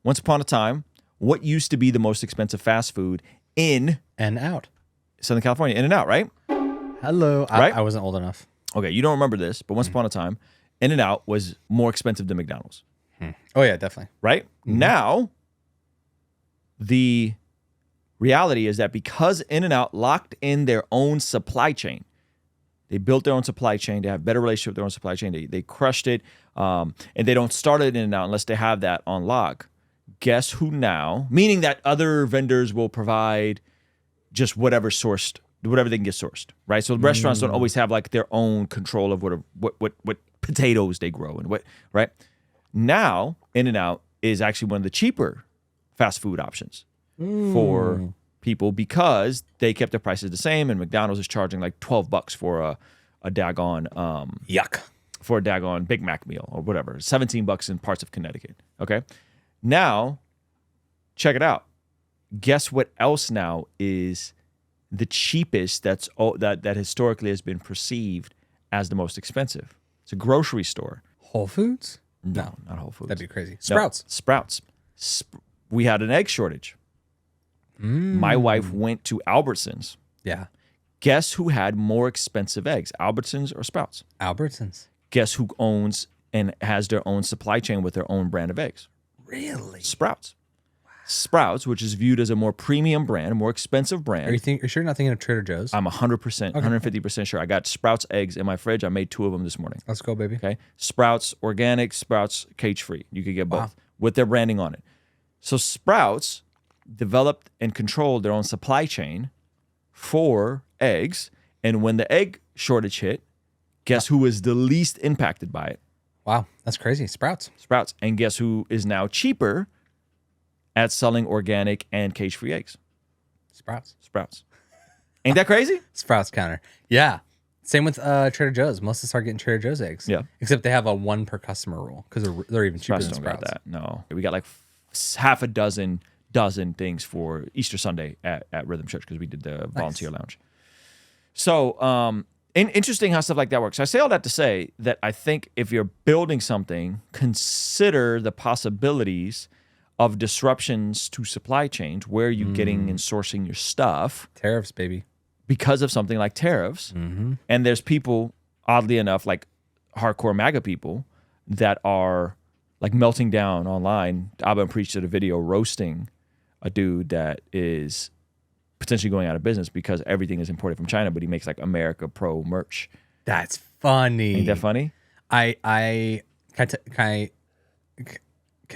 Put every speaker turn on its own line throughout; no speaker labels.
once upon a time, what used to be the most expensive fast food in
And out.
Southern California? In-N-Out, right?
Hello.
Right?
I wasn't old enough.
Okay, you don't remember this, but once upon a time, In-N-Out was more expensive than McDonald's,
Oh, yeah, definitely.
right? Now, the reality is that because In-N-Out locked in their own supply chain, they built their own supply chain. They have a better relationship with their own supply chain. They crushed it, and they don't start it In-N-Out unless they have that on lock. Guess who now? Meaning that other vendors will provide just whatever they can get sourced, right? So restaurants don't always have like their own control of what potatoes they grow and what, right? Now, In-N-Out is actually one of the cheaper fast food options for people because they kept their prices the same, and McDonald's is charging like $12 for a daggone
Yuck.
for a daggone Big Mac meal or whatever, $17 in parts of Connecticut. Okay, now check it out. Guess what else now is the cheapest? That historically has been perceived as the most expensive. It's a grocery store.
Whole Foods?
No, not Whole Foods.
That'd be crazy.
No,
Sprouts.
Sprouts. We had an egg shortage. My wife went to Albertsons.
Yeah.
Guess who had more expensive eggs, Albertsons or Sprouts?
Albertsons.
Guess who owns and has their own supply chain with their own brand of eggs?
Really?
Sprouts. Sprouts, which is viewed as a more premium brand, a more expensive brand.
Are you sure you're not thinking of Trader Joe's?
I'm 100%, 150% sure. I got Sprouts eggs in my fridge. I made 2 of them this morning.
Let's go, baby.
Okay. Sprouts organic, Sprouts cage-free. You could get both with their branding on it. So Sprouts developed and controlled their own supply chain for eggs. And when the egg shortage hit, guess who was the least impacted by it?
Wow, that's crazy. Sprouts.
Sprouts. And guess who is now cheaper at selling organic and cage-free eggs?
Sprouts.
Sprouts. Ain't that crazy?
Sprouts counter. Yeah. Same with Trader Joe's. Most of us start getting Trader Joe's eggs.
Yeah.
Except they have a 1 per customer rule because they're even cheaper
Sprouts
than
don't
Sprouts.
got that. No. We got like half a dozen things for Easter Sunday at Rhythm Church because we did the volunteer lounge. So interesting how stuff like that works. I say all that to say that I think if you're building something, consider the possibilities of disruptions to supply chains. Where are you getting and sourcing your stuff?
Tariffs, baby.
Because of something like tariffs. And there's people, oddly enough, like hardcore MAGA people that are like melting down online. Abba preached at a video roasting a dude that is potentially going out of business because everything is imported from China, but he makes like America Pro merch.
That's funny.
Ain't that funny?
Can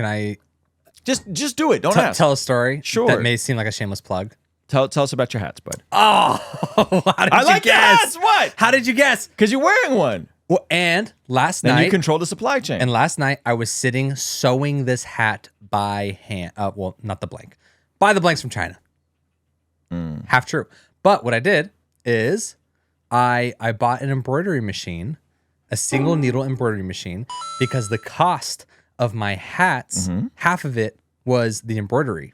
I
just do it. Don't ask.
tell a story?
Sure.
That may seem like a shameless plug.
Tell us about your hats, bud.
Oh, how did
I
you
like
guess?
hats. What?
How did you guess?
Because you're wearing one.
Well, and last
Then
night,
you control the supply chain.
and last night I was sitting sewing this hat by hand. Well, not the blank. Buy the blanks from China. Half true. But what I did is I bought an embroidery machine, a single needle embroidery machine, because the cost of my hats, half of it was the embroidery.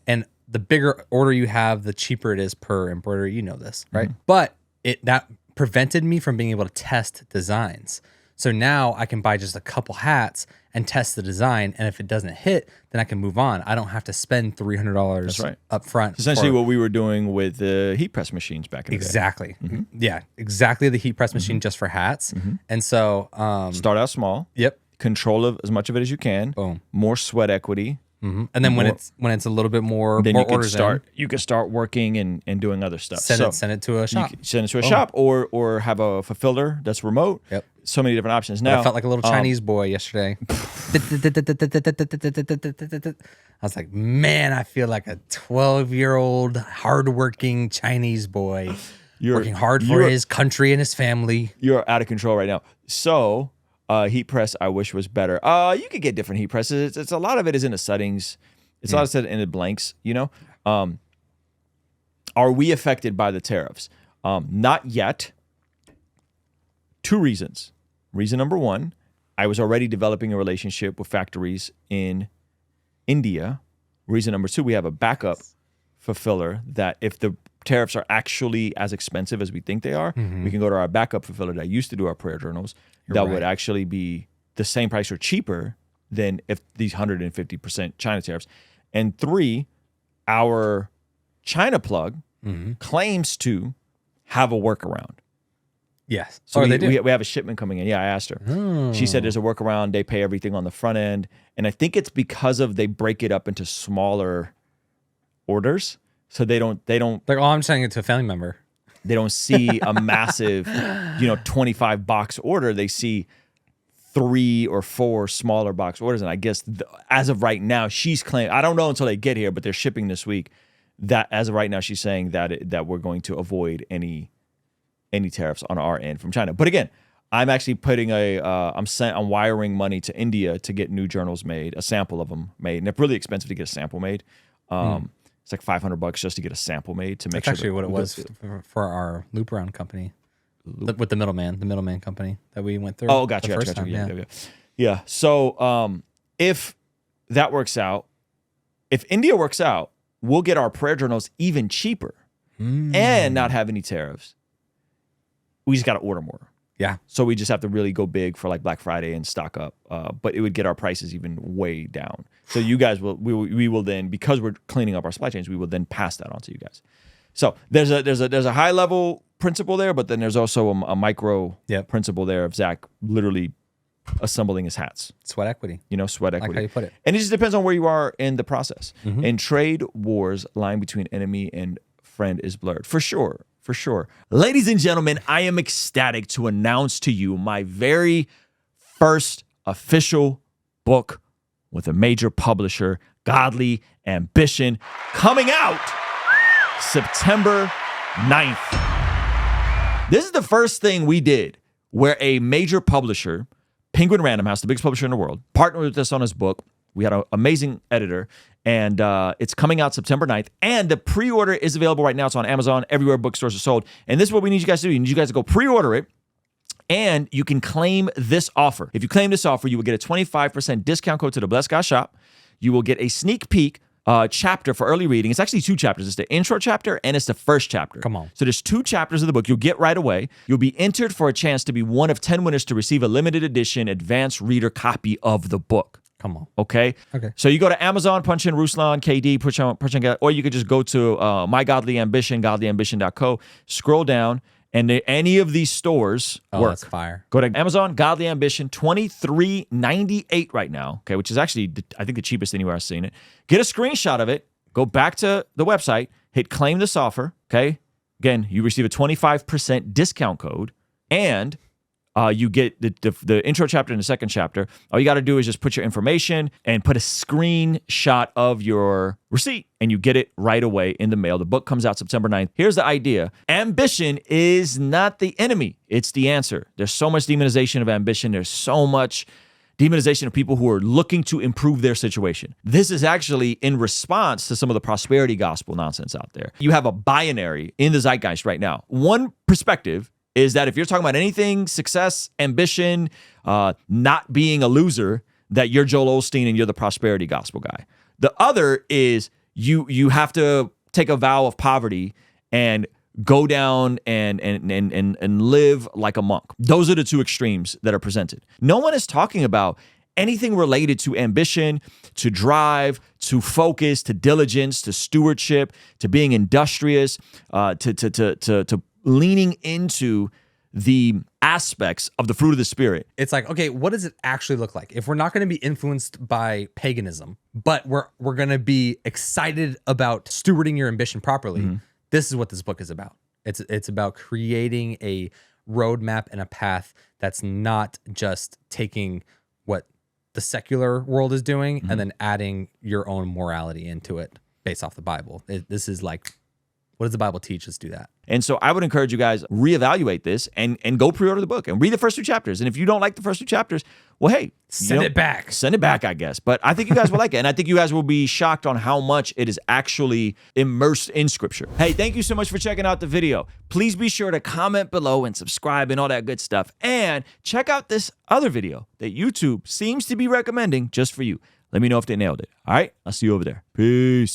And the bigger order you have, the cheaper it is per embroidery. You know this, right? But that prevented me from being able to test designs. So now I can buy just a couple hats and test the design, and if it doesn't hit, then I can move on. I don't have to spend $300 up front.
Essentially what we were doing with the heat press machines back in the day.
Exactly. Yeah, exactly the heat press machine just for hats. And so
Start out small.
yep.
Control as much of it as you can.
Boom.
More sweat equity.
And then when it's a little bit more,
Then
more
you can
orders
start. You can start working and doing other stuff.
send it to a shop.
You can send it to a shop or have a fulfiller that's remote.
Yep.
So many different options. Now
I felt like a little Chinese boy yesterday. I was like, man, I feel like a 12-year-old hardworking Chinese boy working hard for his country and his family.
You're out of control right now. So heat press, I wish was better. You could get different heat presses. It's a lot of it is in the settings. It's a lot of it in the blanks. You know, are we affected by the tariffs? Not yet. 2 reasons. Reason number 1, I was already developing a relationship with factories in India. Reason number 2, we have a backup fulfiller that if the tariffs are actually as expensive as we think they are, we can go to our backup fulfiller that used to do our prayer journals. Would actually be the same price or cheaper than if these 150% China tariffs. And 3, our China plug claims to have a workaround.
Yes.
So
they do.
we have a shipment coming in. Yeah, I asked her. She said there's a workaround. They pay everything on the front end. And I think it's because of they break it up into smaller orders. So they don't
Like, I'm saying it to a family member.
They don't see a massive, 25 box order. They see 3 or 4 smaller box orders. And I guess as of right now, she's claiming, I don't know until they get here, but they're shipping this week. That as of right now, she's saying that we're going to avoid any tariffs on our end from China. But again, I'm actually putting I'm wiring money to India to get new journals made, a sample of them made. And they're really expensive to get a sample made. It's like $500 just to get a sample made to make
That's
sure.
That's actually what it was for our loop around company with the middleman company that we went through.
Oh, gotcha. Yeah. So if that works out, if India works out, we'll get our prayer journals even cheaper and not have any tariffs. We just got to order more.
Yeah.
So we just have to really go big for like Black Friday and stock up. But it would get our prices even way down. So you guys we will then, because we're cleaning up our supply chains, we will then pass that on to you guys. So there's a high level principle there, but then there's also a micro principle there of Zach literally assembling his hats.
Sweat equity.
Sweat equity.
Like how you put it.
And it just depends on where you are in the process. In trade wars, line between enemy and friend is blurred. For sure. Ladies and gentlemen, I am ecstatic to announce to you my very first official book with a major publisher, Godly Ambition, coming out September 9th. This is the first thing we did where a major publisher, Penguin Random House, the biggest publisher in the world, partnered with us on his book. We had an amazing editor, and it's coming out September 9th. And the pre-order is available right now. It's on Amazon, everywhere bookstores are sold. And this is what we need you guys to do. You need you guys to go pre-order it, and you can claim this offer. If you claim this offer, you will get a 25% discount code to the Blessed God shop. You will get a sneak peek chapter for early reading. It's actually 2 chapters. It's the intro chapter and it's the first chapter.
Come on.
So there's 2 chapters of the book you'll get right away. You'll be entered for a chance to be one of 10 winners to receive a limited edition advanced reader copy of the book.
Come on.
Okay. So you go to Amazon, punch in Ruslan KD, punch in, or you could just go to My Godly Ambition, godlyambition.co, scroll down, and any of these stores work.
That's fire.
Go to Amazon, Godly Ambition, $23.98 right now. Okay, which is actually I think the cheapest anywhere I've seen it. Get a screenshot of it. Go back to the website. Hit claim this offer. Okay. Again, you receive a 25% discount code, and you get the intro chapter and the second chapter. All you got to do is just put your information and put a screenshot of your receipt, and you get it right away in the mail. The book comes out September 9th. Here's the idea. Ambition is not the enemy. It's the answer. There's so much demonization of ambition. There's so much demonization of people who are looking to improve their situation. This is actually in response to some of the prosperity gospel nonsense out there. You have a binary in the zeitgeist right now. One perspective is that if you're talking about anything, success, ambition, not being a loser, that you're Joel Osteen and you're the prosperity gospel guy. The other is you have to take a vow of poverty and go down and live like a monk. Those are the 2 extremes that are presented. No one is talking about anything related to ambition, to drive, to focus, to diligence, to stewardship, to being industrious, to leaning into the aspects of the fruit of the Spirit.
It's like, okay, what does it actually look like? If we're not going to be influenced by paganism, but we're going to be excited about stewarding your ambition properly, this is what this book is about. It's about creating a roadmap and a path that's not just taking what the secular world is doing and then adding your own morality into it based off the Bible. This is like, what does the Bible teach? Let's do that.
And so I would encourage you guys, reevaluate this and go pre-order the book and read the first 2 chapters. And if you don't like the first 2 chapters, well, hey,
send it back.
Send it back, I guess. But I think you guys will like it. And I think you guys will be shocked on how much it is actually immersed in Scripture. Hey, thank you so much for checking out the video. Please be sure to comment below and subscribe and all that good stuff. And check out this other video that YouTube seems to be recommending just for you. Let me know if they nailed it. All right? I'll see you over there. Peace.